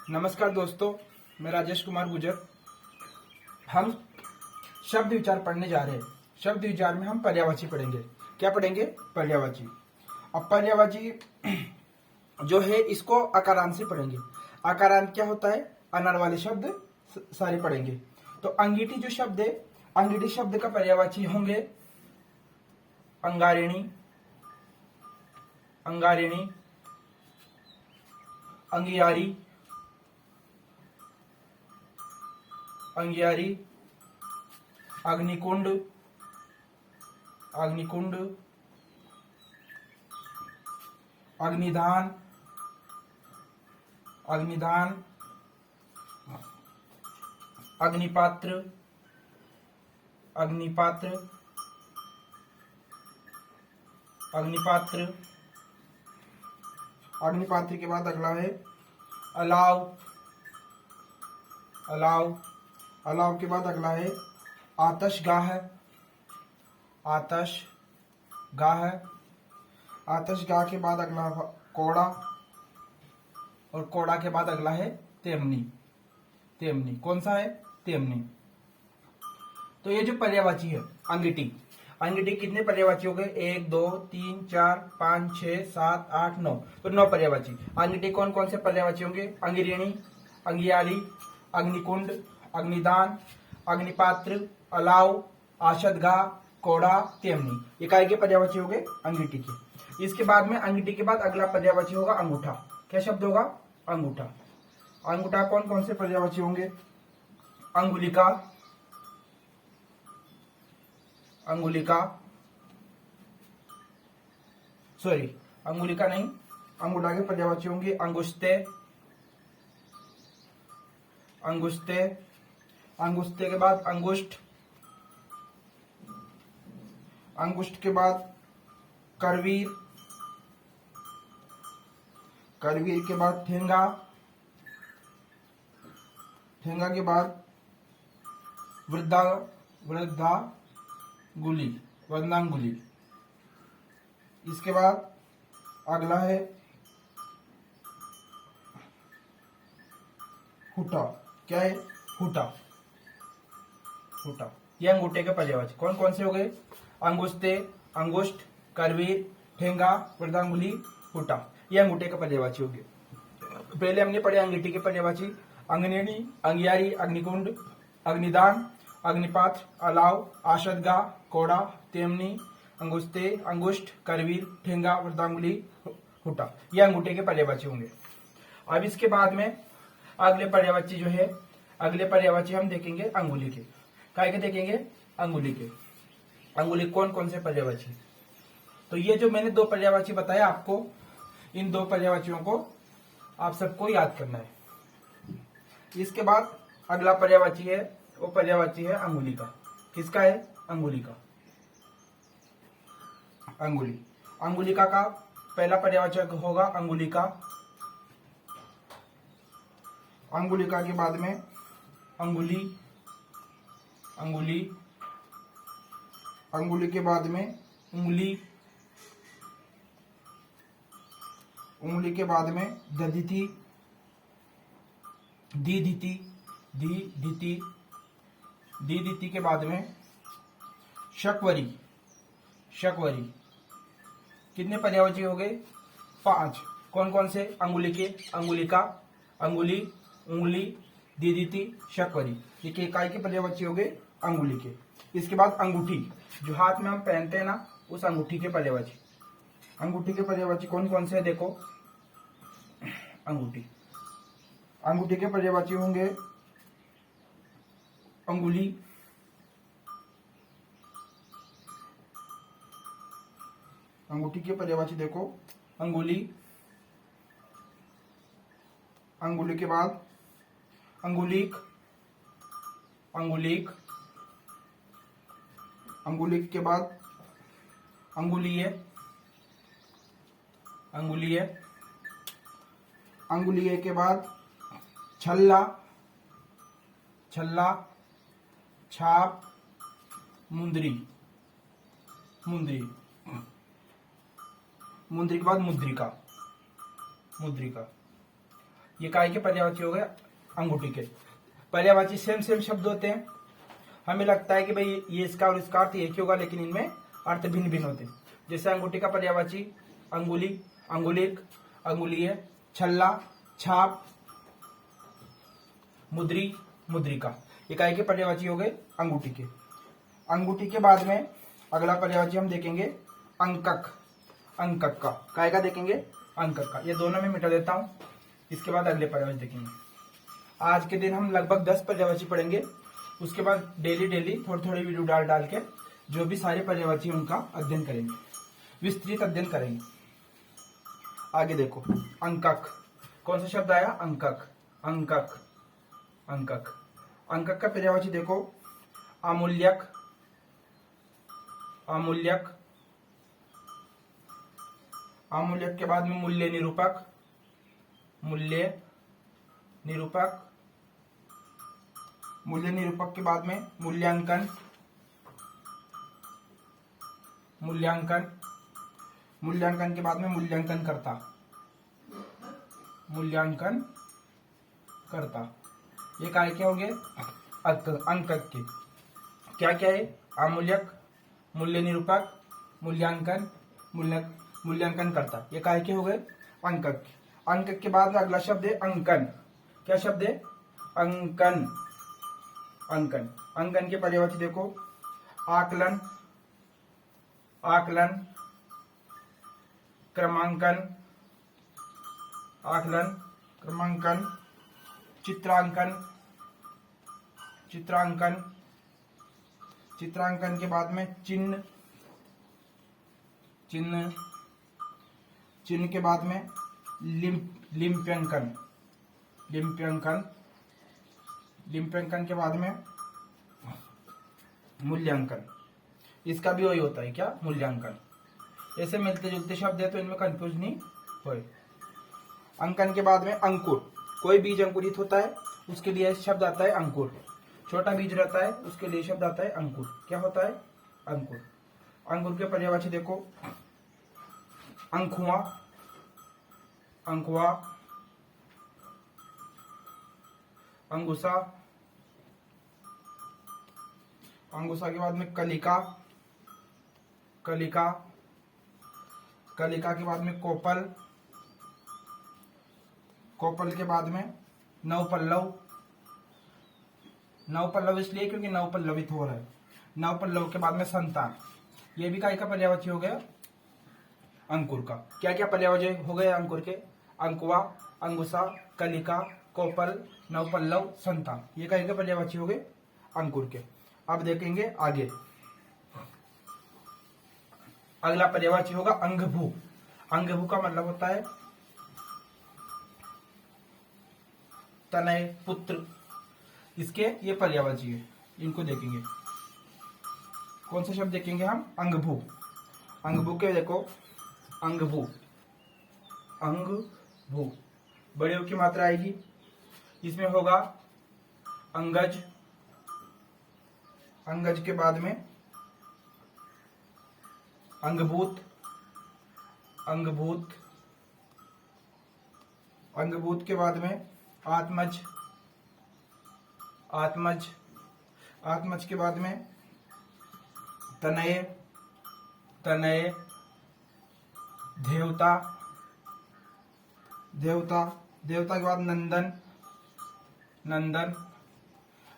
नमस्कार दोस्तों, मैं राजेश कुमार गुजर। हम शब्द विचार पढ़ने जा रहे हैं। शब्द विचार में हम पर्यायवाची पढ़ेंगे। क्या पढ़ेंगे? पर्यायवाची। अब पर्यायवाची जो है इसको अकारांत से पढ़ेंगे। अकारांत क्या होता है? अनार वाले शब्द सारे पढ़ेंगे। तो अंगीठी जो शब्द है, अंगीठी शब्द का पर्यायवाची होंगे अंगारिणी, अंगारिणी, अंगियारी, अंगियारी, अग्निकुंड, अग्निकुंड, अग्निधान, अग्निधान, अग्निपात्र, अग्निपात्र, अग्निपात्र, अग्निपात्र के बाद अगला है अलाव, अलाव, अलाव के बाद अगला है आतशगाह, आतशगाह, आतशगाह के बाद अगला कोड़ा, और कोड़ा के बाद अगला है तेमनी, तेमनी। कौन सा है? तेमनी। तो ये जो पर्यायवाची है अंगिठी, अंगिठी कितने पर्यायवाची हो गए? 1 2 3 4 5 6 7 8 9। तो 9 पर्यायवाची। अंगिठी कौन कौन से पर्यायवाची होंगे? अंगिरिणी, अंगियारी, अग्निकुंड, अग्निदान, अग्निपात्र, अलाव, आशदगाह, कोड़ा, तेमनी। ये काय के पर्यायवाची हो गए? अंगिठी के। इसके बाद में अंगिठी के बाद अगला पर्यायवाची होगा अंगूठा। क्या शब्द होगा? अंगूठा। अंगूठा कौन कौन से पर्यायवाची होंगे? अंगुलिका, अंगुलिका, सॉरी अंगुलिका नहीं, अंगूठा के पर्यायवाची होंगे अंगुष्टे, अंगुष्टे, अंगुष्टे के बाद अंगुष्ठ, अंगुष्ठ के बाद करवीर, करवीर के बाद ठेंगा, ठेंगा के बाद वृद्धा, वृद्धा गुली, वृद्धांगुली। इसके बाद अगला है हुटा। क्या है? हुटा, हुटा। ये अंगूठे के पर्यायवाची कौन कौन से हो गए? अंगुष्टे, अंगुष्ठ, करवीर, ठेंगा, वृद्धांगुली, हुटा। ये अंगूठे के पर्यायवाची हो गए। पहले हमने पढ़े अंगीठी के पर्यायवाची अंगनेणी, अंगियारी, अग्निकुंड, अग्निदान, अग्निपात्र, अलाव, आशदगाह, कोड़ा, तेमनी, अंगुष्टे, अंगुष्ठ, करवीर, ठेंगा, वृद्धांगुली, हुटा। ये अंगूठे के पर्यायवाची होंगे। अब इसके बाद में अगले पर्यायवाची जो है, अगले पर्यायवाची हम देखेंगे अंगुली के। काय के देखेंगे? अंगुली के। अंगुली कौन कौन से पर्यायवाची? तो ये जो मैंने 2 पर्यायवाची बताया आपको, इन 2 पर्यायवाचियों को आप सबको याद करना है। इसके बाद अगला पर्यायवाची है, वो पर्यायवाची है अंगुली का। किसका है? अंगुली का। अंगुली, अंगुलिका का पहला पर्यायवाचक होगा अंगुलिका। अंगुलिका के बाद में अंगुली, अंगुली, अंगुली के बाद में उंगली, उंगली के बाद में दधीति, दीधिति, दीधिति, दीधिति के बाद में शकवरी, शकवरी। कितने पर्यायवाची हो गए? 5। कौन कौन से? अंगुली के, अंगुलिका, अंगुली, उंगली, दीधिति, शकवरी। ये काय के पर्यायवाची हो गए? अंगुली के। इसके बाद अंगूठी, जो हाथ में हम पहनते हैं ना, उस अंगूठी के पर्यायवाची। अंगूठी के पर्यायवाची कौन कौन से? देखो, अंगूठी, अंगूठी के पर्यायवाची होंगे अंगुली, अंगूठी के पर्यायवाची देखो अंगुली, अंगुली के बाद अंगुलीक, अंगुलीक, अंगुलीक के बाद अंगुलीय, अंगुलीय, अंगुलीय के बाद छल्ला, छल्ला, छाप, मुंदरी, मुंदरी, मुंदरी के बाद मुद्रिका, मुद्रिका। ये काय के पर्यायवाची हो गए? अंगूठी के। पर्यायवाची सेम सेम शब्द होते हैं, हमें लगता है कि भाई ये इसका और इसका अर्थ एक ही होगा, लेकिन इनमें अर्थ भिन्न भिन्न होते हैं। जैसे अंगूठी का पर्यायवाची अंगुली, अंगुलिक, अंगुलीय, छल्ला, छाप, मुद्री, मुद्रिका। ये काय के पर्यायवाची हो गए? अंगूठी के। अंगूठी के बाद में अगला पर्यायवाची हम देखेंगे अंकक। अंकक का काय का देखेंगे? अंकक का। ये दोनों में मिटा देता हूं, इसके बाद अगले पर्यायवाची देखेंगे। आज के दिन हम लगभग 10 पर्यायवाची पढ़ेंगे, उसके बाद डेली डेली थोड़ी थोड़ी वीडियो डाल डाल के जो भी सारे पर्यायवाची उनका अध्ययन करेंगे, विस्तृत अध्ययन करेंगे। आगे देखो अंकक। कौन सा शब्द आया? अंकक। अंकक, अंकक। अंकक का पर्यायवाची देखो अमूल्यक, अमूल्यक। अमूल्यक के बाद में मूल्य निरूपक, मूल्य निरूपक। मूल्य निरूपक के बाद में मूल्यांकन, मूल्यांकन। मूल्यांकन के बाद में मूल्यांकन करता, मूल्यांकन करता। ये काय के हो गए? अंकक के। क्या क्या है? अमूल्यक, मूल्य निरूपक, मूल्यांकन, मूल्यांकन करता। ये काय के हो गए? अंकक। अंकक के बाद में अगला शब्द है अंकन। क्या शब्द है? अंकन, अंकन। अंकन के पर्यायवाची देखो आकलन, आकलन, क्रमांकन, आकलन, क्रमांकन, चित्रांकन, चित्रांकन। चित्रांकन के बाद में चिन्ह, चिन्ह। चिन्ह के बाद में लिम्प्यंकन, लिम्प्यंकन। लिम्प्यंकन के बाद में मूल्यांकन। इसका भी वही होता है क्या? मूल्यांकन। ऐसे मिलते जुलते शब्द है तो इनमें कंफ्यूज नहीं होए। अंकन के बाद में अंकुर। कोई बीज अंकुरित होता है उसके लिए शब्द आता है अंकुर। छोटा बीज रहता है उसके लिए शब्द आता है अंकुर। क्या होता है? अंकुर। अंकुर के पर्यायवाची देखो अंकुआ, अंकुआ, अंगुसा। अंगुसा के बाद में कलिका, कलिका। कलिका के बाद में कोपल, कोपल के बाद में नवपल्लव। नवपल्लव इसलिए क्योंकि नवपल्लवित हो रहा है। नवपल्लव के बाद में संतान। ये भी काय का पर्यायवाची हो गया? अंकुर का। क्या क्या पर्यायवाची हो गए अंकुर के? अंकुआ, अंगुसा, कलिका, कोपल, नवपल्लव, संतान। ये काय के पर्यायवाची हो गए? अंकुर के। अब देखेंगे आगे। अगला पर्यायवाची होगा अंगभू। अंगभू का मतलब होता है तनय, पुत्र। इसके ये पर्यायवाची है, इनको देखेंगे। कौन सा शब्द देखेंगे हम? अंगभू। अंगभू के देखो अंगभू, अंगभू। बड़े की मात्रा आएगी, इसमें होगा अंगज। अंगज के बाद में अंगभूत, अंगभूत। अंगभूत के बाद में आत्मज, आत्मज। आत्मज के बाद में तनय, तनय। देवता, देवता। देवता के बाद नंदन, नंदन।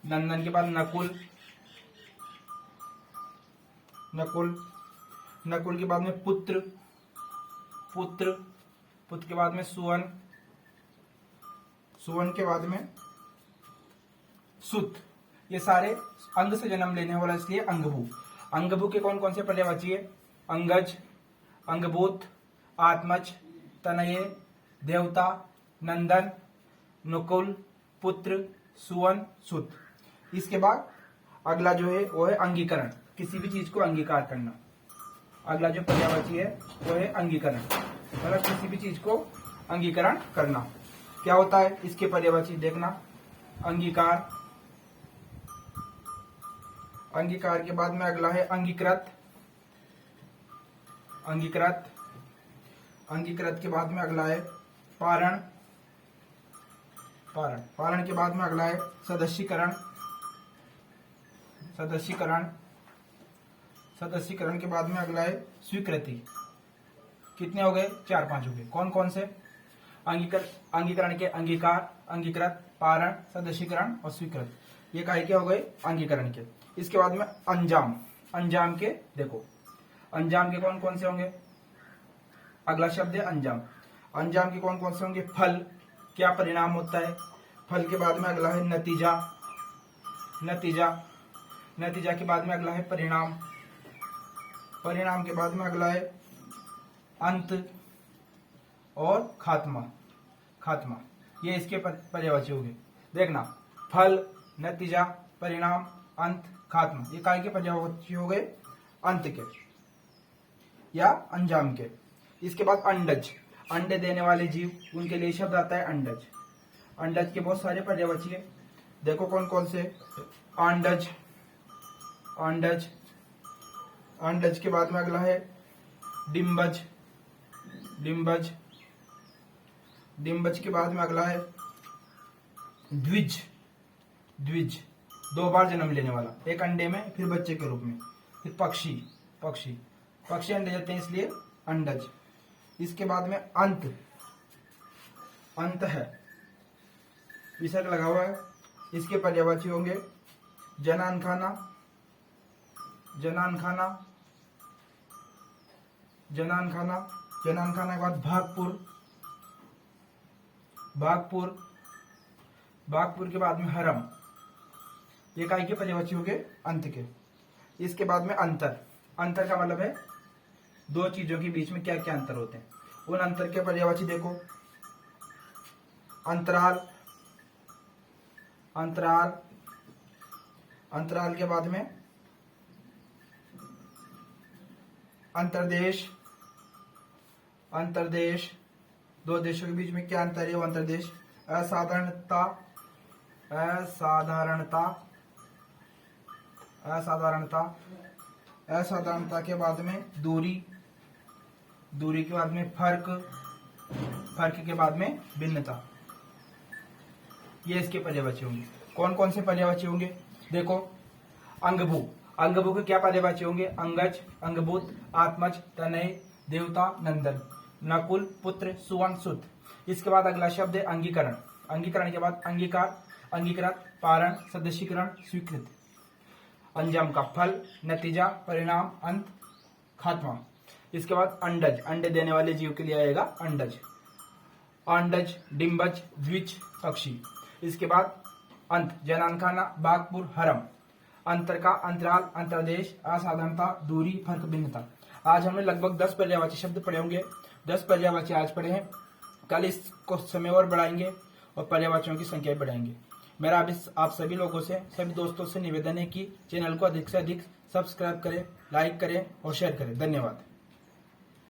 नंदन के बाद नकुल, नकुल। नकुल के बाद में पुत्र, पुत्र। पुत्र के बाद में सुवन, सुवन के बाद में सुत। ये सारे अंग से जन्म लेने वाला, इसलिए अंगभू। अंगभू के कौन कौन से पर्यायवाची है? अंगज, अंगभूत, आत्मज, तनये, देवता, नंदन, नकुल, पुत्र, सुवन, सुत। इसके बाद अगला जो है वो है अंगीकरण। किसी भी चीज को अंगीकार करना। अगला जो पर्यायवाची है वो है अंगीकरण, मतलब किसी भी चीज को अंगीकरण करना। क्या होता है इसके पर्यायवाची? देखना अंगीकार। अंगीकार के बाद में अगला है अंगीकृत, अंगीकृत। अंगीकृत के बाद में अगला है पारण, पारण। पारण के बाद में अगला है सदस्यीकरण। सदस्यीकरण सदस्यीकरण के बाद में अगला है स्वीकृति। कितने हो गए? 4-5 हो गए। कौन कौन से? अंगीकरण के अंगीकार, अंगीकृत, पारण, सदस्यीकरण और स्वीकृत। ये काय के हो गए? अंगीकरण के। इसके बाद में अंजाम। अंजाम के देखो, अंजाम के कौन कौन से होंगे? अगला शब्द है अंजाम। अंजाम के कौन कौन से होंगे? फल, क्या परिणाम होता है? फल के बाद में अगला है नतीजा। नतीजा नतीजा के बाद में अगला है परिणाम। परिणाम के बाद में अगला है अंत और खात्मा। खात्मा, ये इसके पर्यायवाची हो गए। देखना, फल, नतीजा, परिणाम, अंत, खात्मा, ये काय के पर्यायवाची हो गए? अंत के या अंजाम के। इसके बाद अंडज, अंडे देने वाले जीव, उनके लिए शब्द आता है अंडज। अंडज के बहुत सारे पर्यायवाची है, देखो कौन कौन से? अंडज, अंडज, अंडज के बाद में अगला है डिम्बज। डिम्बज, डिम्बज के बाद में अगला है द्विज। द्विज, 2 बार जन्म लेने वाला, एक अंडे में फिर बच्चे के रूप में। फिर पक्षी, पक्षी, पक्षी अंडे देते हैं इसलिए अंडज। इसके बाद में अंत, अंत है, विसर्ग लगा हुआ है। इसके पर्यायवाची होंगे जनानखाना, जनानखाना, जनानखाना, जनानखाना के बाद भागपुर, भागपुर, भागपुर के बाद में हरम। ये काय के पर्यायवाची हो गए? अंत के। इसके बाद में अंतर। अंतर का मतलब है 2 चीजों के बीच में क्या क्या अंतर होते हैं। उन अंतर के पर्यायवाची देखो, अंतराल, अंतराल, अंतराल के बाद में अंतरदेश। अंतरदेश, 2 देशों के बीच में क्या अंतर है? वो अंतरदेश। असाधारणता, असाधारणता, असाधारणता, असाधारणता के बाद में दूरी, दूरी के बाद में फर्क, फर्क के बाद में भिन्नता। ये इसके पर्यायवाची होंगे। कौन कौन से पर्यायवाची होंगे? देखो, अंगभू, अंगभू के क्या पर्यायवाची होंगे? अंगज, अंगभूत, आत्मज, तनय, देवता, नंदन, नकुल, पुत्र, सुवन, सुत। इसके बाद अगला शब्द है अंगीकरण। अंगीकरण के बाद अंगीकार, अंगीकृत, पारण, सदस्यीकरण, स्वीकृत। अंजाम का फल, नतीजा, परिणाम, अंत, खात्मा। इसके बाद अंडज, अंडे देने वाले जीव के लिए आएगा अंडज। अंडज, डिम्बज, द्विज, पक्षी। इसके बाद अंत, जनानखाना, बागपुर, हरम। अंतर का अंतराल, अंतरदेश, असाधारणता, दूरी, फर्क, भिन्नता। आज हमने लगभग 10 पर्यायवाची शब्द पढ़े होंगे। 10 पर्यायवाची आज पढ़े हैं। कल इसको समय और बढ़ाएंगे और पर्यायवाचियों की संख्या बढ़ाएंगे। मेरा अभी आप सभी लोगों से, सभी दोस्तों से निवेदन है कि चैनल को अधिक से अधिक सब्सक्राइब करें, लाइक करें और शेयर करें। धन्यवाद।